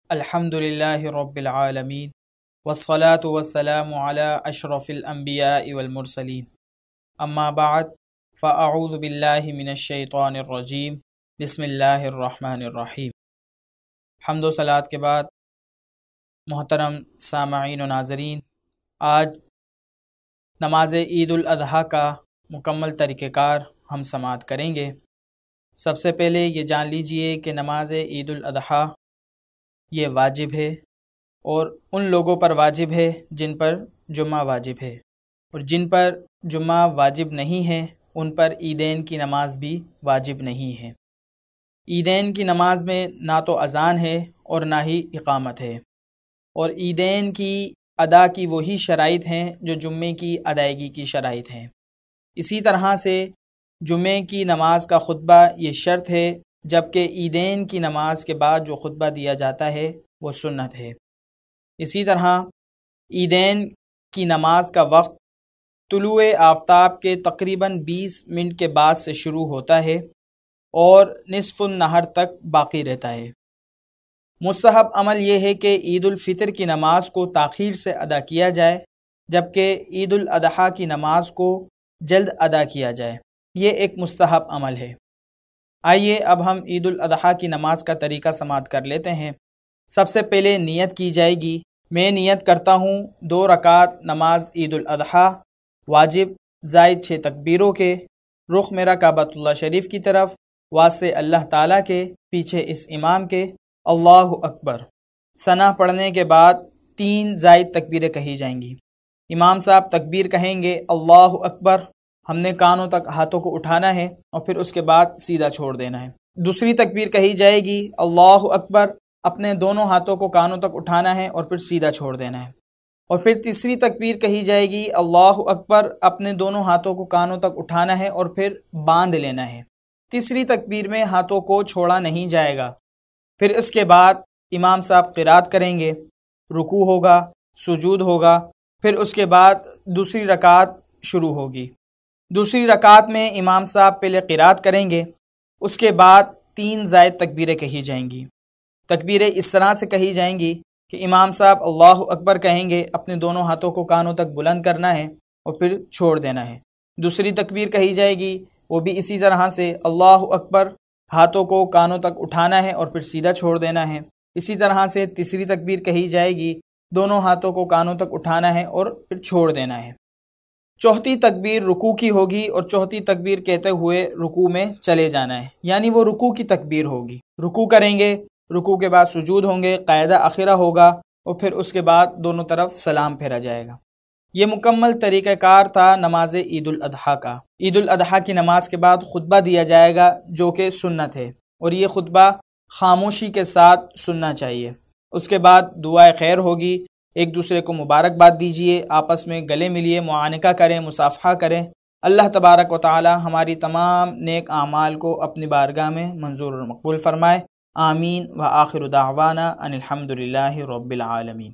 الحمدللہ رب العالمین والصلاة والسلام علی اشرف الانبیاء والمرسلین اما بعد فاعوذ باللہ من الشیطان الرجیم بسم اللہ الرحمن الرحیم۔ حمد و صلوات کے بعد محترم سامعین و ناظرین، آج نماز عید الاضحیٰ کا مکمل طریقہ کار ہم سماعت کریں گے۔ سب سے پہلے یہ جان لیجئے کہ نماز عید الاضحیٰ یہ واجب ہے اور ان لوگوں پر واجب ہے جن پر جمعہ واجب ہے، اور جن پر جمعہ واجب نہیں ہے ان پر عیدین کی نماز بھی واجب نہیں ہے۔ عیدین کی نماز میں نہ تو اذان ہے اور نہ ہی اقامت ہے، اور عیدین کی ادا کی وہی شرائط ہیں جو جمعے کی ادائیگی کی شرائط ہیں۔ اسی طرح سے جمعے کی نماز کا خطبہ یہ شرط ہے، جبکہ عیدین کی نماز کے بعد جو خطبہ دیا جاتا ہے وہ سنت ہے۔ اسی طرح عیدین کی نماز کا وقت طلوع آفتاب کے تقریباً 20 منٹ کے بعد سے شروع ہوتا ہے اور نصف النہر تک باقی رہتا ہے۔ مستحب عمل یہ ہے کہ عید الفطر کی نماز کو تاخیر سے ادا کیا جائے، جبکہ عید الاضحیٰ کی نماز کو جلد ادا کیا جائے۔ یہ ایک مستحب عمل ہے۔ آئیے اب ہم عید الاضحیٰ کی نماز کا طریقہ سماعت کر لیتے ہیں۔ سب سے پہلے نیت کی جائے گی۔ میں نیت کرتا ہوں 2 رکعت نماز عید الاضحیٰ واجب زائد 6 تکبیروں کے، رخ میرا کعبۃ اللہ شریف کی طرف، واسطے اللہ تعالیٰ کے، پیچھے اس امام کے، اللہ اکبر۔ ثنا پڑھنے کے بعد 3 زائد تکبیریں کہی جائیں گی۔ امام صاحب تکبیر کہیں گے اللہ اکبر، ہم نے کانوں تک ہاتھوں کو اٹھانا ہے اور پھر اس کے بعد سیدھا چھوڑ دینا ہے۔ دوسری تکبیر کہی جائے گی اللہ اکبر، اپنے دونوں ہاتھوں کو کانوں تک اٹھانا ہے اور پھر سیدھا چھوڑ دینا ہے۔ اور پھر تیسری تکبیر کہی جائے گی اللہ اکبر، اپنے دونوں ہاتھوں کو کانوں تک اٹھانا ہے اور پھر باندھ لینا ہے۔ تیسری تکبیر میں ہاتھوں کو چھوڑا نہیں جائے گا۔ پھر اس کے بعد امام صاحب قرات کریں گے، رکوع ہوگا، سجود ہوگا، پھر اس کے بعد دوسری رکعت شروع ہوگی۔ دوسری رکعت میں امام صاحب پہلے قرات کریں گے، اس کے بعد 3 زائد تکبیریں کہی جائیں گی۔ تکبیریں اس طرح سے کہی جائیں گی کہ امام صاحب اللہ اکبر کہیں گے، اپنے دونوں ہاتھوں کو کانوں تک بلند کرنا ہے اور پھر چھوڑ دینا ہے۔ دوسری تکبیر کہی جائے گی، وہ بھی اسی طرح سے اللہ اکبر، ہاتھوں کو کانوں تک اٹھانا ہے اور پھر سیدھا چھوڑ دینا ہے۔ اسی طرح سے تیسری تکبیر کہی جائے گی، دونوں ہاتھوں کو کانوں تک اٹھانا ہے اور پھر چھوڑ دینا ہے۔ چوتھی تکبیر رکوع کی ہوگی اور چوتھی تکبیر کہتے ہوئے رکوع میں چلے جانا ہے، یعنی وہ رکوع کی تکبیر ہوگی۔ رکوع کریں گے، رکوع کے بعد سجود ہوں گے، قاعدہ اخیرہ ہوگا اور پھر اس کے بعد دونوں طرف سلام پھیرا جائے گا۔ یہ مکمل طریقہ کار تھا نماز عید الاضحیٰ کا۔ عید الاضحیٰ کی نماز کے بعد خطبہ دیا جائے گا جو کہ سنت ہے، اور یہ خطبہ خاموشی کے ساتھ سننا چاہیے۔ اس کے بعد دعائے خیر ہوگی، ایک دوسرے کو مبارکباد دیجیے، آپس میں گلے ملیے، معانقہ کریں، مصافحہ کریں۔ اللہ تبارک و تعالی ہماری تمام نیک اعمال کو اپنی بارگاہ میں منظور اور مقبول فرمائے۔ آمین۔ وآخر دعوانا ان الحمد للہ رب العالمین۔